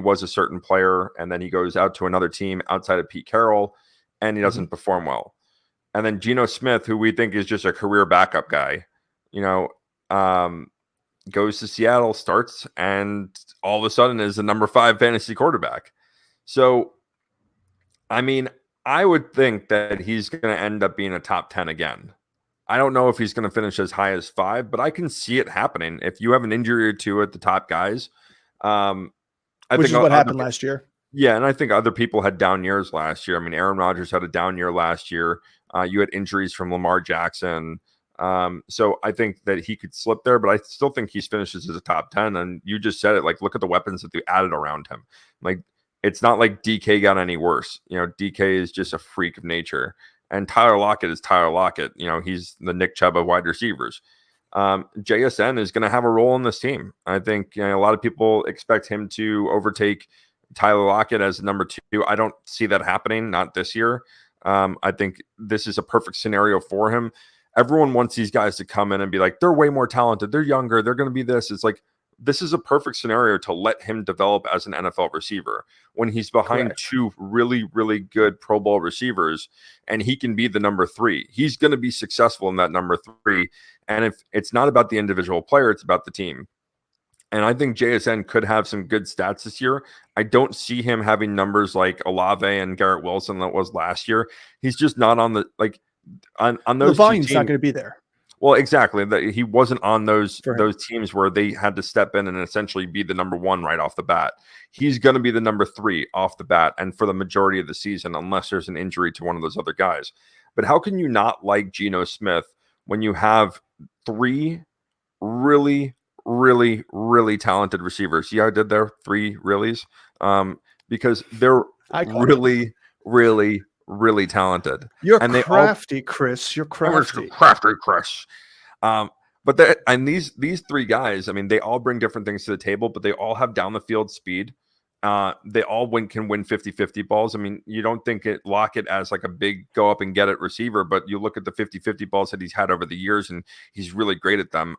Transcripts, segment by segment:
was a certain player, and then he goes out to another team outside of Pete Carroll, and he doesn't perform well. And then Geno Smith, who we think is just a career backup guy, goes to Seattle, starts, and all of a sudden is the number 5 fantasy quarterback. So, I mean, I would think that he's going to end up being a top 10 again. I don't know if he's going to finish as high as 5, but I can see it happening. If you have an injury or two at the top guys, which is what happened last year. Yeah, and I think other people had down years last year. I mean, Aaron Rodgers had a down year last year. You had injuries from Lamar Jackson. So I think that he could slip there, but I still think he finishes as a top 10. And you just said it, like, look at the weapons that they added around him. Like, it's not like DK got any worse. DK is just a freak of nature. And Tyler Lockett is Tyler Lockett. He's the Nick Chubb of wide receivers. JSN is going to have a role in this team. I think a lot of people expect him to overtake Tyler Lockett as number 2. I don't see that happening, not this year. I think this is a perfect scenario for him. Everyone wants these guys to come in and be like, they're way more talented. They're younger. They're going to be this. It's like, this is a perfect scenario to let him develop as an NFL receiver when he's behind 2 really, really good Pro Bowl receivers, and he can be the number 3. He's going to be successful in that number 3. And if it's not about the individual player, it's about the team. And I think JSN could have some good stats this year. I don't see him having numbers like Olave and Garrett Wilson that was last year. He's just not on the, like, on those. The volume's not going to be there. Well, exactly. He wasn't on those teams where they had to step in and essentially be the number 1 right off the bat. He's going to be the number 3 off the bat and for the majority of the season, unless there's an injury to one of those other guys. But how can you not like Geno Smith when you have 3 really, really, really talented receivers? See how I did there? 3 reallys? Because they're really, really, really talented. You're crafty, Chris. You're crafty. Crafty, Chris. But these 3 guys, I mean, they all bring different things to the table, but they all have down the field speed. They all can win 50-50 balls. I mean, you don't think Lockett as like a big go up and get it receiver, but you look at the 50-50 balls that he's had over the years, and he's really great at them.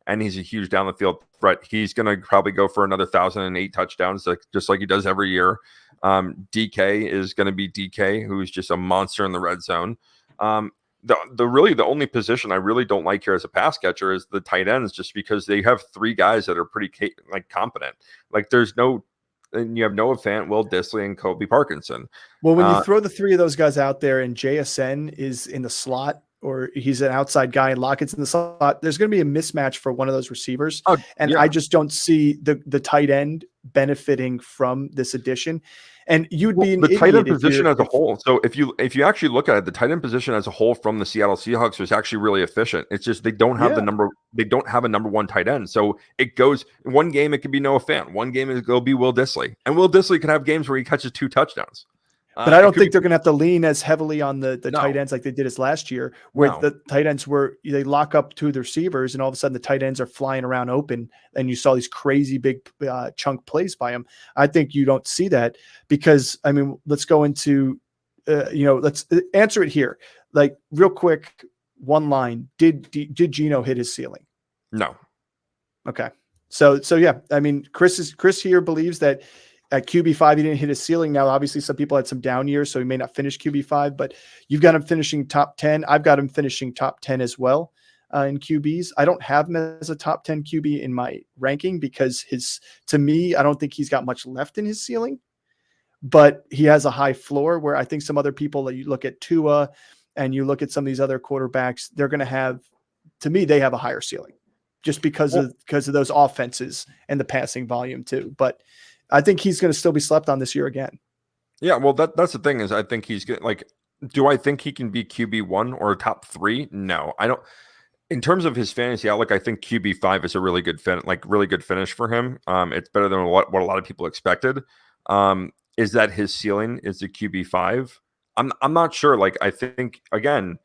And he's a huge down the field threat. He's going to probably go for another 1,008 touchdowns, just like he does every year. DK is going to be DK, who's just a monster in the red zone. The only position I really don't like here as a pass catcher is the tight ends, just because they have 3 guys that are pretty competent. Like, and you have Noah Fant, Will Dissly, and Kobe Parkinson. Well, when you throw the 3 of those guys out there and JSN is in the slot, or he's an outside guy and Lockett's in the slot, there's going to be a mismatch for one of those receivers. I just don't see the tight end benefiting from this addition. And you'd be the tight end position as a whole. So if you actually look at it, the tight end position as a whole from the Seattle Seahawks was actually really efficient. It's just they don't have they don't have a number 1 tight end. So it goes in one game, it could be Noah Fant. One game it'll be Will Dissly. And Will Dissly can have games where he catches 2 touchdowns. But I don't think they're going to have to lean as heavily on the tight ends like they did as last year, where the tight ends they lock up 2 of the receivers, and all of a sudden the tight ends are flying around open, and you saw these crazy big chunk plays by them. I think you don't see that because, I mean, let's go into, let's answer it here. Like, real quick, one line. Did Geno hit his ceiling? No. Okay. So yeah, I mean, Chris here believes that at QB5, he didn't hit his ceiling. Now, obviously, some people had some down years, so he may not finish QB5, but you've got him finishing top 10. I've got him finishing top 10 as well in QBs. I don't have him as a top 10 QB in my ranking because to me, I don't think he's got much left in his ceiling, but he has a high floor where I think some other people, you look at Tua and you look at some of these other quarterbacks, they're going to have, to me, they have a higher ceiling just because of those offenses and the passing volume too. But I think he's going to still be slept on this year again. Yeah, well, that's the thing is I think he's good. Like, do I think he can be QB1 or top 3? No, I don't. In terms of his fantasy outlook, I think QB5 is a really good really good finish for him. It's better than what a lot of people expected. Is that his ceiling is the QB5? I'm not sure. Like, I think again,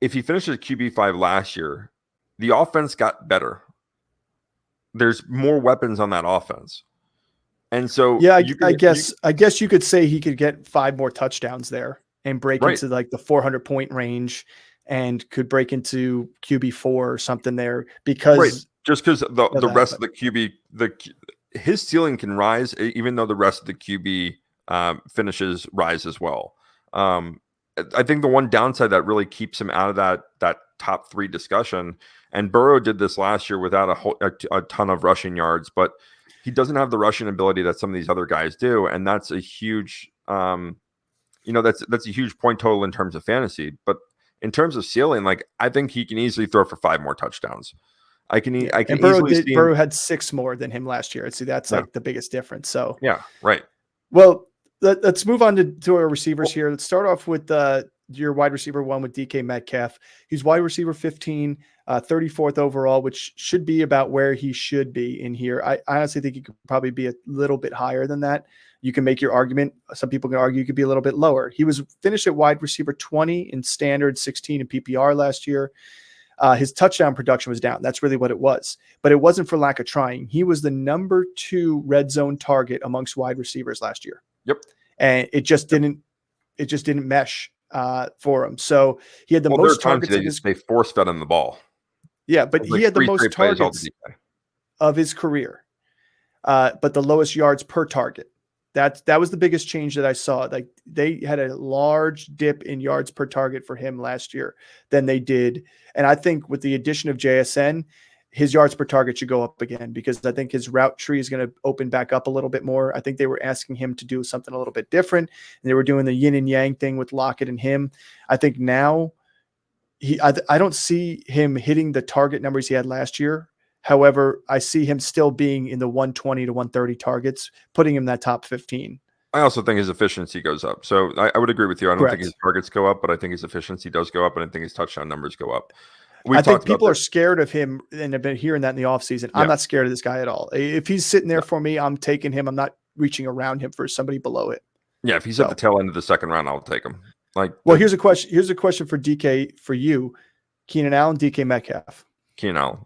if he finishes QB5 last year, the offense got better. There's more weapons on that offense. And so, yeah, I guess you could say he could get 5 more touchdowns there and break into like the 400-point range, and could break into QB4 or something there because just because the rest of the QB his ceiling can rise, even though the rest of the QB finishes rise as well. I think the one downside that really keeps him out of that top 3 discussion, and Burrow did this last year without a ton of rushing yards, but he doesn't have the rushing ability that some of these other guys do, and that's a huge, that's a huge point total in terms of fantasy. But in terms of ceiling, like I think he can easily throw for 5 more touchdowns. I can and Burrow easily see Burrow had 6 more than him last year. See, that's like the biggest difference. So yeah, right. Well, let's move on to our receivers here. Let's start off with your wide receiver 1 with DK Metcalf. He's wide receiver 15, 34th overall, which should be about where he should be in here. I honestly think he could probably be a little bit higher than that. You can make your argument. Some people can argue he could be a little bit lower. He was finished at wide receiver 20 in standard, 16 in PPR last year. His touchdown production was down. That's really what it was. But it wasn't for lack of trying. He was the number 2 red zone target amongst wide receivers last year. Yep. And it just didn't mesh for him. So he had the most targets. They force fed him the ball. Yeah, but he had the most targets of his career, but the lowest yards per target. That was the biggest change that I saw. Like they had a large dip in yards per target for him last year than they did. And I think with the addition of JSN, his yards per target should go up again because I think his route tree is going to open back up a little bit more. I think they were asking him to do something a little bit different. And they were doing the yin and yang thing with Lockett and him. I think now I don't see him hitting the target numbers he had last year. However, I see him still being in the 120 to 130 targets, putting him in that top 15. I also think his efficiency goes up. So I would agree with you. I don't Correct. think his targets go up, but I think his efficiency does go up, and I think his touchdown numbers go up. I think people are scared of him and have been hearing that in the offseason. Yeah. I'm not scared of this guy at all. If he's sitting there for me, I'm taking him. I'm not reaching around him for somebody below it. Yeah, if he's at the tail end of the second round, I'll take him. Here's a question. Here's a question for DK for you. Keenan Allen, DK Metcalf. Keenan Allen.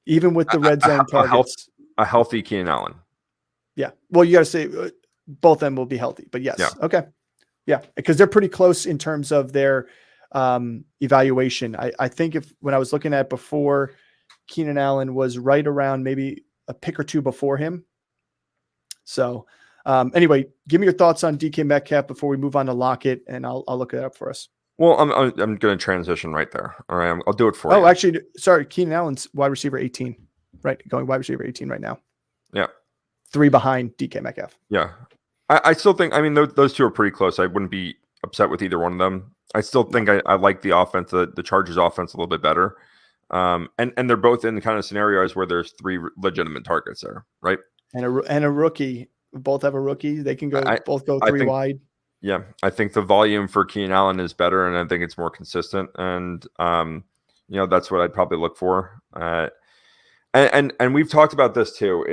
Even with the red zone targets. A healthy Keenan Allen. Yeah. Well, you got to say both of them will be healthy, but yes. Yeah. Okay. Yeah. Because they're pretty close in terms of their evaluation. I think when I was looking at before, Keenan Allen was right around maybe a pick or 2 before him. So anyway, give me your thoughts on DK Metcalf before we move on to Lockett, and I'll look it up for us. Well, I'm going to transition right there. All right, I'll do it for you. Oh, actually, sorry, Keenan Allen's wide receiver 18, right? Going wide receiver 18 right now. Yeah, 3 behind DK Metcalf. Yeah, I still think. I mean, those 2 are pretty close. I wouldn't be upset with either one of them. I still think I like the offense, the Chargers offense a little bit better. And they're both in the kind of scenarios where there's 3 legitimate targets there, right? And a rookie. Both have a rookie. They can go both go 3 wide. Yeah, I think the volume for Keenan Allen is better, and I think it's more consistent. And that's what I'd probably look for. And we've talked about this too.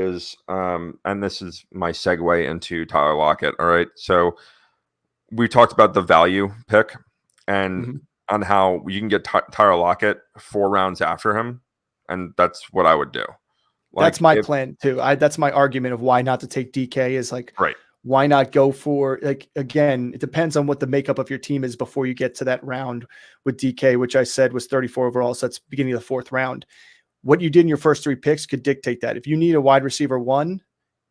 And this is my segue into Tyler Lockett. All right, so we talked about the value pick, and on how you can get Tyler Lockett 4 rounds after him, and that's what I would do. That's my plan too. That's my argument of why not to take DK is right. Why not go for, again, it depends on what the makeup of your team is before you get to that round with DK, which I said was 34 overall. So that's beginning of the 4th round. What you did in your first 3 picks could dictate that. If you need a wide receiver 1,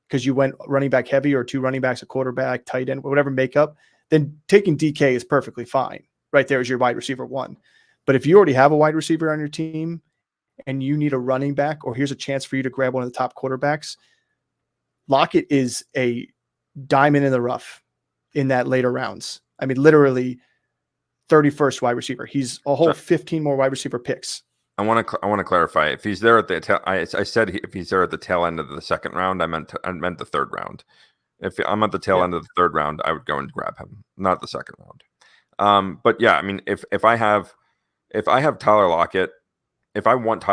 because you went running back heavy, or 2 running backs, a quarterback, tight end, whatever makeup, then taking DK is perfectly fine. Right there is your wide receiver 1. But if you already have a wide receiver on your team and you need a running back, or here's a chance for you to grab one of the top quarterbacks, Lockett is a diamond in the rough in that later rounds. I mean, literally 31st wide receiver. He's a whole 15 more wide receiver picks. I want to clarify. If he's there at the tail, I said if he's there at the tail end of the second round, I meant the third round. If I'm at the tail end of the third round, I would go and grab him, not the second round. But yeah, I mean, if I have Tyler Lockett, if I want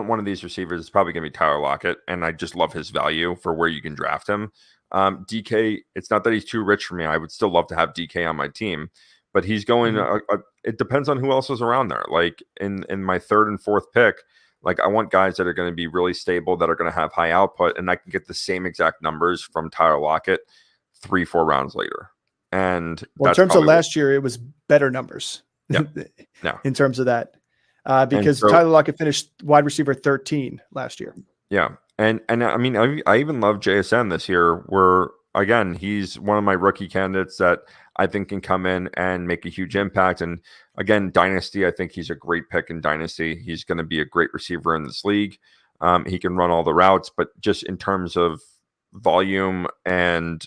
one of these receivers, it's probably going to be Tyler Lockett, and I just love his value for where you can draft him. DK, it's not that he's too rich for me. I would still love to have DK on my team, but he's going. It depends on who else is around there. Like in my 3rd and 4th pick, like I want guys that are going to be really stable, that are going to have high output, and I can get the same exact numbers from Tyler Lockett 3-4 rounds later. And in terms of last year, it was better numbers. Yeah. In terms of that, because Tyler Lockett finished wide receiver 13 last year. Yeah. And I mean, I even love JSN this year, where again, he's one of my rookie candidates that I think can come in and make a huge impact. And again, Dynasty, I think he's a great pick in Dynasty. He's going to be a great receiver in this league. He can run all the routes, but just in terms of volume and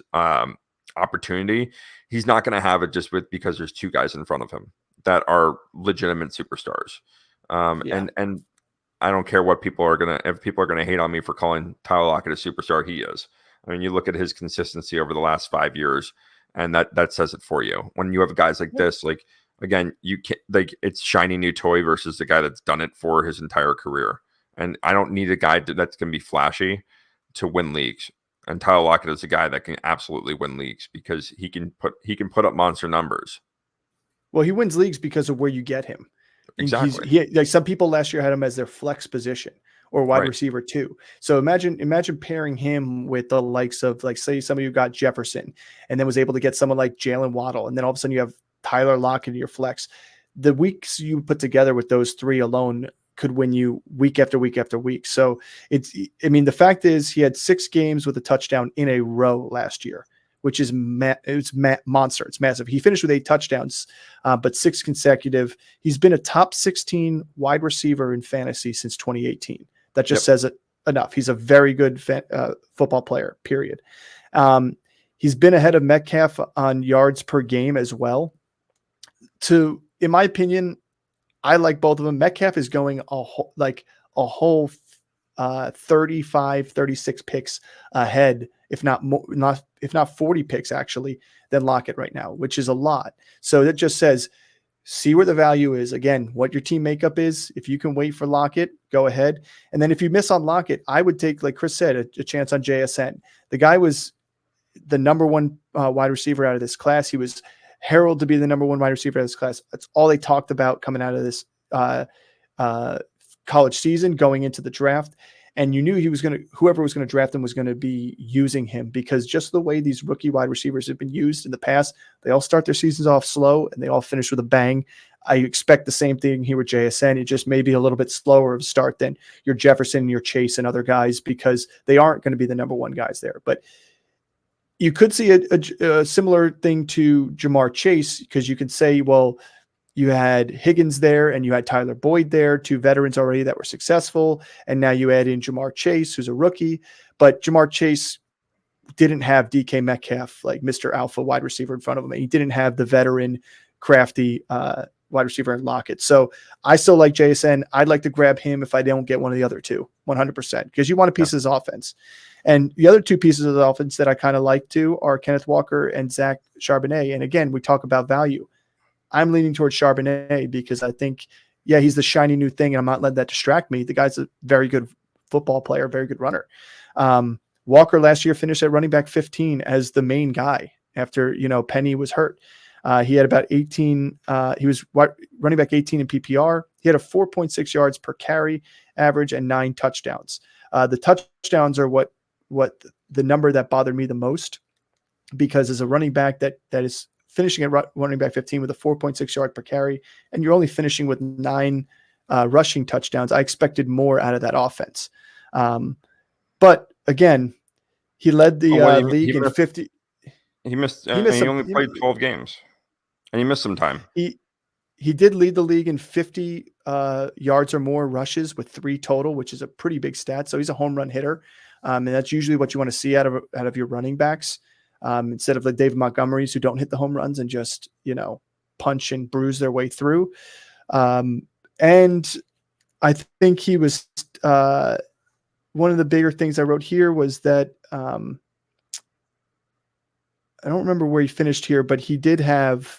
opportunity, he's not going to have it just because there's two guys in front of him that are legitimate superstars. And I don't care what if people are gonna hate on me for calling Tyler Lockett a superstar, he is. I mean, you look at his consistency over the last 5 years, and that says it for you. When you have guys like this, like again, you can't like it's shiny new toy versus the guy that's done it for his entire career. And I don't need a guy that's gonna be flashy to win leagues. And Tyler Lockett is a guy that can absolutely win leagues because he can put up monster numbers. Well, he wins leagues because of where you get him. Exactly. Like some people last year had him as their flex position or wide receiver too. So imagine pairing him with the likes of, like, say some of you got Jefferson and then was able to get someone like Jalen Waddle. And then all of a sudden you have Tyler Lockett in your flex. The weeks you put together with those three alone could win you week after week after week. So the fact is he had 6 games with a touchdown in a row last year, which is monster. It's massive. He finished with 8 touchdowns, but 6 consecutive. He's been a top 16 wide receiver in fantasy since 2018. That just says it enough. He's a very good football player, period. He's been ahead of Metcalf on yards per game as well. In my opinion, I like both of them. Metcalf is going a whole 35, 36 picks ahead, if not 40 picks actually, than Lockett right now, which is a lot. So that just says, see where the value is. Again, what your team makeup is. If you can wait for Lockett, go ahead. And then if you miss on Lockett, I would take, like Chris said, a chance on JSN. The guy was the number one wide receiver out of this class. He was heralded to be the number one wide receiver out of this class. That's all they talked about coming out of this college season, going into the draft. And you knew whoever was going to draft him was going to be using him, because just the way these rookie wide receivers have been used in the past, they all start their seasons off slow and they all finish with a bang. I expect the same thing here with JSN. It just may be a little bit slower of a start than your Jefferson, your Chase, and other guys, because they aren't going to be the number one guys there. But you could see a similar thing to Jamar Chase, because you could say, well, you had Higgins there and you had Tyler Boyd there, 2 veterans already that were successful. And now you add in Jamar Chase, who's a rookie. But Jamar Chase didn't have DK Metcalf, like Mr. Alpha wide receiver in front of him. And he didn't have the veteran, crafty wide receiver in Lockett. So I still like JSN. I'd like to grab him if I don't get one of the other two, 100%, because you want a piece of his offense. And the other 2 pieces of the offense that I kind of like too are Kenneth Walker and Zach Charbonnet. And again, we talk about value. I'm leaning towards Charbonnet because I think, he's the shiny new thing, and I'm not letting that distract me. The guy's a very good football player, very good runner. Walker last year finished at running back 15 as the main guy after, Penny was hurt. He had about 18. He was running back 18 in PPR. He had a 4.6 yards per carry average and 9 touchdowns. The touchdowns are what the number that bothered me the most, because as a running back that is finishing at running back 15 with a 4.6 yard per carry, and you're only finishing with 9 rushing touchdowns, I expected more out of that offense. But again, he led the league in 50. He only played 12 games, and he missed some time. He did lead the league in 50 yards or more rushes with 3 total, which is a pretty big stat. So he's a home run hitter. And that's usually what you want to see out of your running backs, instead of the David Montgomerys who don't hit the home runs and just, punch and bruise their way through. And I think he was one of the bigger things I wrote here was that I don't remember where he finished here, but he did have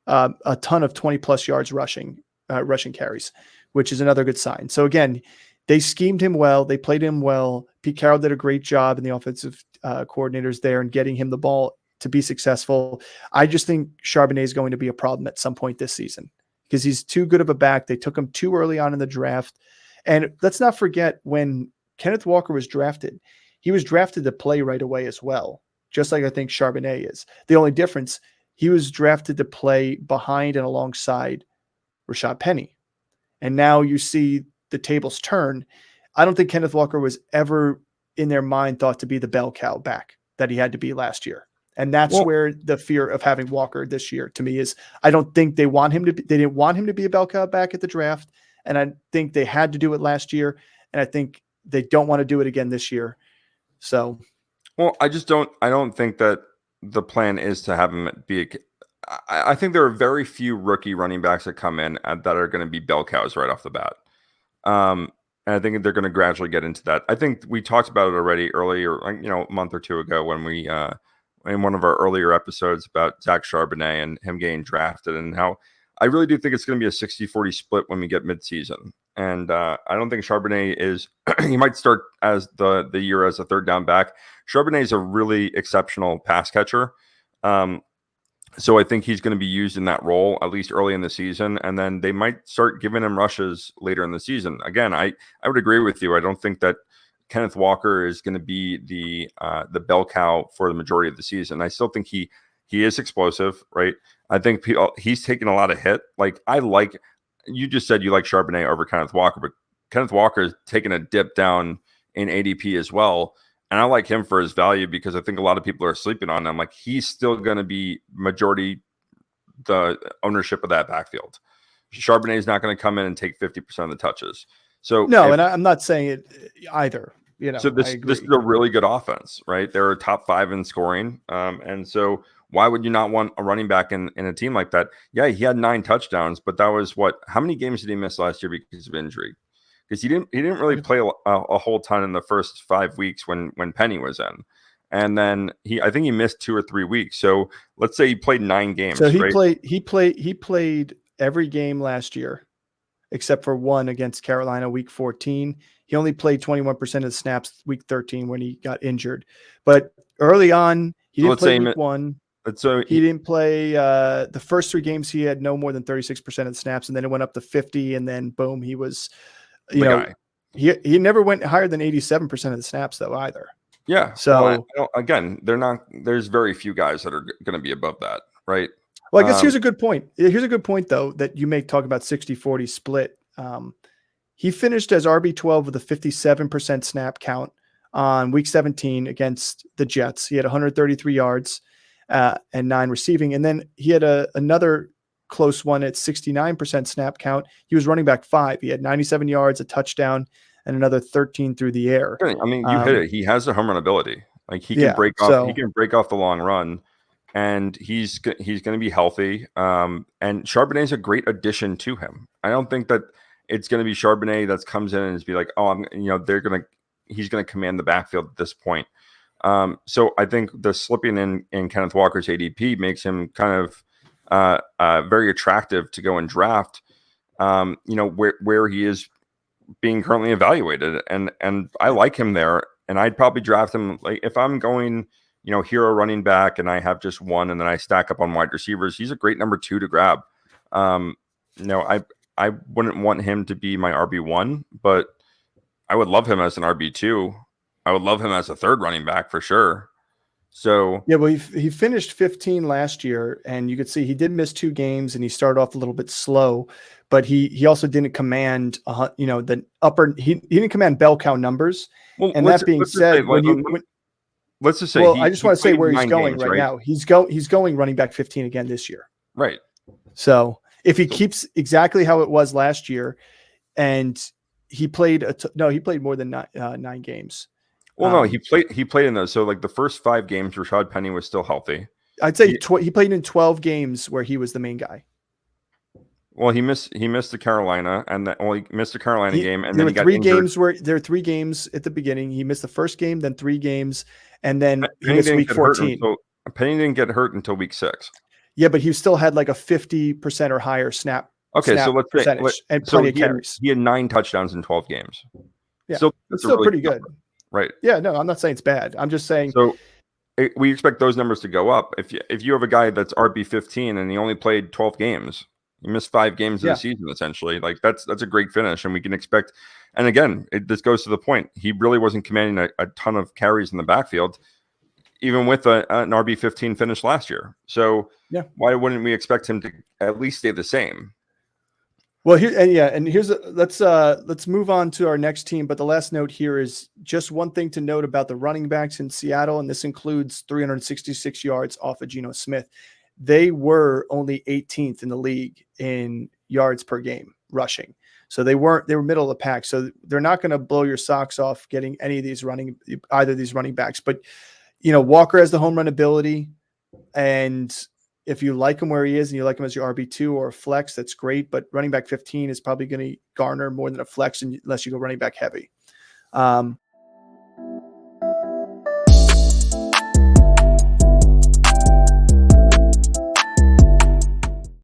a ton of 20+ yards rushing carries, which is another good sign. So again, they schemed him well. They played him well. Pete Carroll did a great job, and the offensive coordinators there, and getting him the ball to be successful. I just think Charbonnet is going to be a problem at some point this season because he's too good of a back. They took him too early on in the draft. And let's not forget, when Kenneth Walker was drafted, he was drafted to play right away as well, just like I think Charbonnet is. The only difference, he was drafted to play behind and alongside Rashad Penny. And now you see the tables turn. I don't think Kenneth Walker was ever in their mind thought to be the bell cow back that he had to be last year. And that's where the fear of having Walker this year to me is. I don't think they want him to be, they didn't want him to be a bell cow back at the draft. And I think they had to do it last year. And I think they don't want to do it again this year. So, well, I don't think that the plan is to have him be I think there are very few rookie running backs that come in that are going to be bell cows right off the bat. And I think they're going to gradually get into that. I think we talked about it already earlier, a month or two ago when we, in one of our earlier episodes about Zach Charbonnet and him getting drafted, and how I really do think it's going to be a 60-40 split when we get midseason. And I don't think Charbonnet is, he might start as the year as a third down back. Charbonnet is a really exceptional pass catcher. So I think he's going to be used in that role, at least early in the season. And then they might start giving him rushes later in the season. Again, I would agree with you. I don't think that Kenneth Walker is going to be the bell cow for the majority of the season. I still think he is explosive, right? I think he's taken a lot of hit. Like, you just said you like Charbonnet over Kenneth Walker, but Kenneth Walker is taking a dip down in ADP as well. And I like him for his value because I think a lot of people are sleeping on him. Like, he's still going to be majority the ownership of that backfield. Charbonnet is not going to come in and take 50% of the touches. So no, and I'm not saying it either. So this is a really good offense, right? They're top 5 in scoring. And so why would you not want a running back in a team like that? Yeah, he had 9 touchdowns, but that was how many games did he miss last year because of injury? Because he didn't really play a whole ton in the first 5 weeks when Penny was in, and then I think he missed 2 or 3 weeks. So let's say he played 9 games. So right? he played every game last year, except for one against Carolina, week 14. He only played 21% of the snaps week 13 when he got injured. But early on, he didn't play week 1. So he didn't play the first 3 games. He had no more than 36% of the snaps, and then it went up to 50, and then boom, he was. He never went higher than 87% of the snaps though either. Yeah. So again, there's very few guys that are going to be above that. Right. Well, I guess here's a good point. Here's a good point though, that you may talk about 60-40 split. He finished as RB12 with a 57% snap count on week 17 against the Jets. He had 133 yards and 9 receiving. And then he had another close one at 69% snap count. He was running back 5. He had 97 yards, a touchdown, and another 13 through the air. I mean, you hit it. He has a home run ability. Like, he can break off. He can break off the long run, and he's going to be healthy. And Charbonnet is a great addition to him. I don't think that it's going to be Charbonnet that comes in and is be like, oh, he's going to command the backfield at this point. So I think the slipping in Kenneth Walker's ADP makes him kind of very attractive to go and draft, where he is being currently evaluated. And I like him there. And I'd probably draft him, like, if I'm going, hero running back and I have just one and then I stack up on wide receivers, he's a great number 2 to grab. I wouldn't want him to be my RB1, but I would love him as an RB2. I would love him as a third running back for sure. So yeah, well, he finished 15 last year, and you could see he did miss 2 games, and he started off a little bit slow, but he also didn't command the upper. He didn't command bell cow numbers. Well, and that being said, let's just say, I just want to say where he's going right now. He's going running back 15 again this year. Right. So if he keeps exactly how it was last year, and he played more than 9 games. Well, no, he played in those. So, like, the first 5 games, Rashad Penny was still healthy. I'd say he played in 12 games where he was the main guy. Well, he missed the Carolina, and he missed the Carolina game, and then he got 3 injured. games where there were 3 games at the beginning. He missed the first game, then 3 games, and then he missed week 14. Penny didn't get hurt until week 6. Yeah, but he still had like a 50% or higher snap. Okay, so let's say and plenty of carries. He had 9 touchdowns in 12 games. Yeah, that's still pretty good. Right. Yeah, no, I'm not saying it's bad. I'm just saying. So we expect those numbers to go up. If you have a guy that's RB15 and he only played 12 games, he missed 5 games of the season essentially. Like, that's a great finish, and we can expect. And again, this goes to the point. He really wasn't commanding a ton of carries in the backfield, even with an RB15 finish last year. So why wouldn't we expect him to at least stay the same? Well, let's move on to our next team. But the last note here is just one thing to note about the running backs in Seattle, and this includes 366 yards off of Geno Smith. They were only 18th in the league in yards per game rushing. So they were middle of the pack. So they're not going to blow your socks off getting either of these running backs. But Walker has the home run ability, and if you like him where he is and you like him as your RB2 or a flex, that's great. But running back 15 is probably going to garner more than a flex unless you go running back heavy.